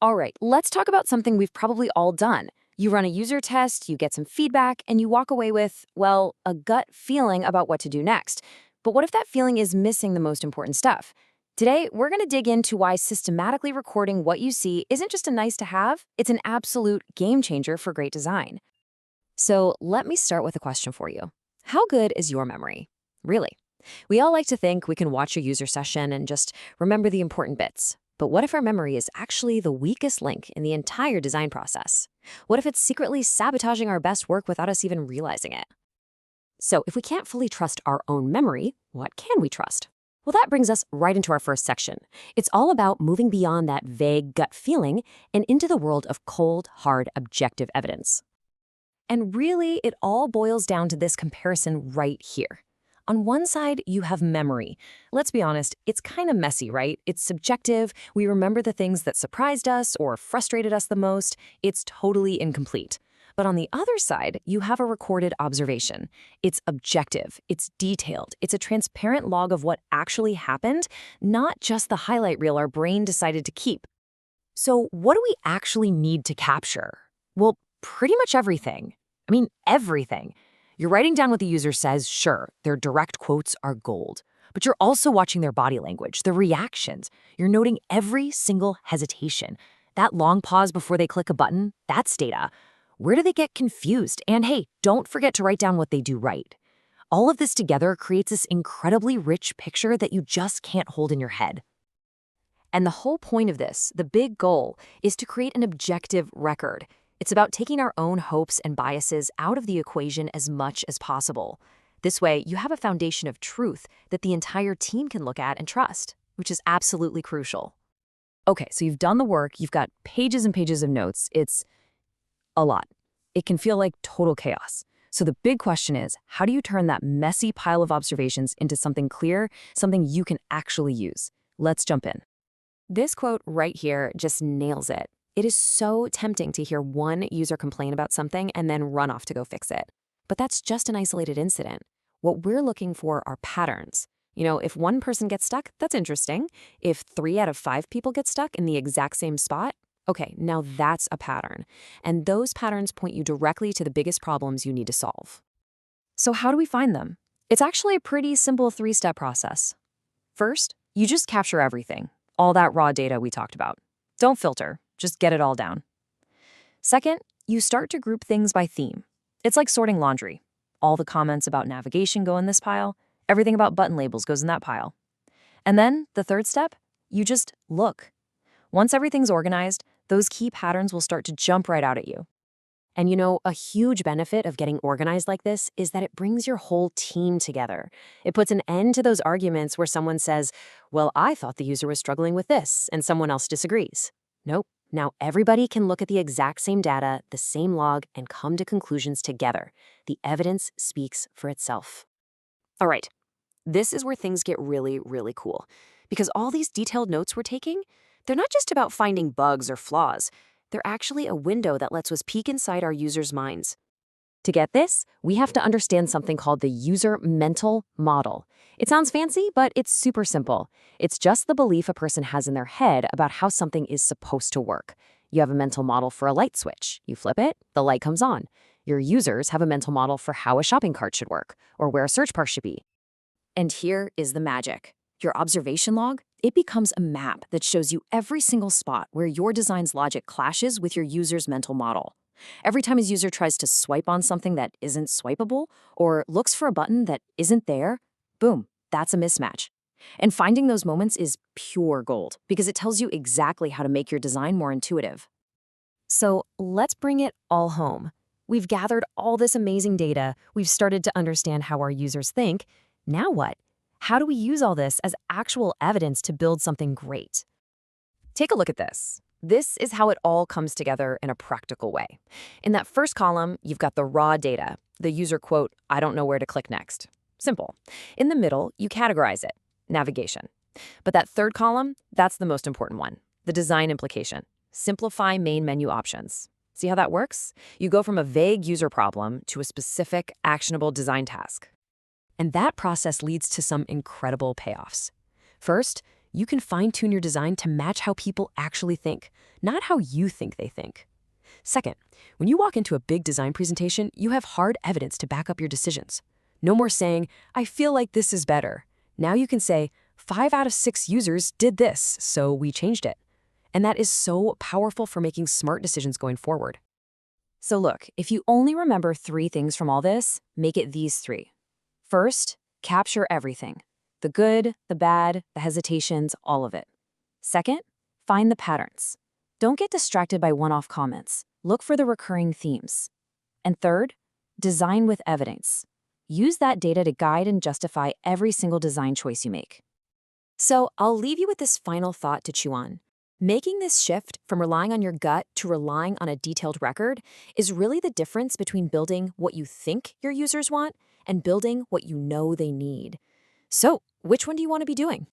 All right, let's talk about something we've probably all done. You run a user test, you get some feedback, and you walk away with, well, a gut feeling about what to do next. But what if that feeling is missing the most important stuff? Today, we're going to dig into why systematically recording what you see isn't just a nice to have, it's an absolute game changer for great design. So let me start with a question for you. How good is your memory? Really? We all like to think we can watch a user session and just remember the important bits. But what if our memory is actually the weakest link in the entire design process? What if it's secretly sabotaging our best work without us even realizing it? So if we can't fully trust our own memory, what can we trust? Well, that brings us right into our first section. It's all about moving beyond that vague gut feeling and into the world of cold, hard, objective evidence. And really, it all boils down to this comparison right here. On one side, you have memory. Let's be honest, it's kind of messy, right? It's subjective. We remember the things that surprised us or frustrated us the most. It's totally incomplete. But on the other side, you have a recorded observation. It's objective, it's detailed, it's a transparent log of what actually happened, not just the highlight reel our brain decided to keep. So what do we actually need to capture? Well, pretty much everything. I mean, everything. You're writing down what the user says, sure, their direct quotes are gold. But you're also watching their body language, their reactions. You're noting every single hesitation. That long pause before they click a button, that's data. Where do they get confused? And hey, don't forget to write down what they do right. All of this together creates this incredibly rich picture that you just can't hold in your head. And the whole point of this, the big goal, is to create an objective record. It's about taking our own hopes and biases out of the equation as much as possible. This way, you have a foundation of truth that the entire team can look at and trust, which is absolutely crucial. Okay, so you've done the work, you've got pages and pages of notes. It's a lot. It can feel like total chaos. So the big question is, how do you turn that messy pile of observations into something clear, something you can actually use? Let's jump in. This quote right here just nails it. It is so tempting to hear one user complain about something and then run off to go fix it. But that's just an isolated incident. What we're looking for are patterns. If one person gets stuck, that's interesting. If 3 out of 5 people get stuck in the exact same spot, okay, now that's a pattern. And those patterns point you directly to the biggest problems you need to solve. So how do we find them? It's actually a pretty simple 3-step process. First, you just capture everything, all that raw data we talked about. Don't filter, just get it all down. Second, you start to group things by theme. It's like sorting laundry. All the comments about navigation go in this pile, everything about button labels goes in that pile. And then, the third step, you just look. Once everything's organized, those key patterns will start to jump right out at you. And a huge benefit of getting organized like this is that it brings your whole team together. It puts an end to those arguments where someone says, well, I thought the user was struggling with this, and someone else disagrees. Nope. Now everybody can look at the exact same data, the same log, and come to conclusions together. The evidence speaks for itself. All right, this is where things get really, really cool. Because all these detailed notes we're taking, they're not just about finding bugs or flaws. They're actually a window that lets us peek inside our users' minds. To get this, we have to understand something called the user mental model. It sounds fancy, but it's super simple. It's just the belief a person has in their head about how something is supposed to work. You have a mental model for a light switch. You flip it, the light comes on. Your users have a mental model for how a shopping cart should work, or where a search bar should be. And here is the magic. Your observation log, it becomes a map that shows you every single spot where your design's logic clashes with your user's mental model. Every time a user tries to swipe on something that isn't swipeable or looks for a button that isn't there, boom, that's a mismatch. And finding those moments is pure gold because it tells you exactly how to make your design more intuitive. So let's bring it all home. We've gathered all this amazing data. We've started to understand how our users think. Now what? How do we use all this as actual evidence to build something great? Take a look at this. This is how it all comes together in a practical way. In that first column, you've got the raw data, the user quote, I don't know where to click next. Simple. In the middle, you categorize it, navigation. But that third column, that's the most important one, the design implication. Simplify main menu options. See how that works? You go from a vague user problem to a specific, actionable design task. And that process leads to some incredible payoffs. First, You can fine-tune your design to match how people actually think, not how you think they think. Second, when you walk into a big design presentation, you have hard evidence to back up your decisions. No more saying, I feel like this is better. Now you can say, 5 out of 6 users did this, so we changed it. And that is so powerful for making smart decisions going forward. So look, if you only remember 3 things from all this, make it these 3. First, capture everything. The good, the bad, the hesitations, all of it. Second, find the patterns. Don't get distracted by one-off comments. Look for the recurring themes. And third, design with evidence. Use that data to guide and justify every single design choice you make. So I'll leave you with this final thought to chew on. Making this shift from relying on your gut to relying on a detailed record is really the difference between building what you think your users want and building what you know they need. So, which one do you want to be doing?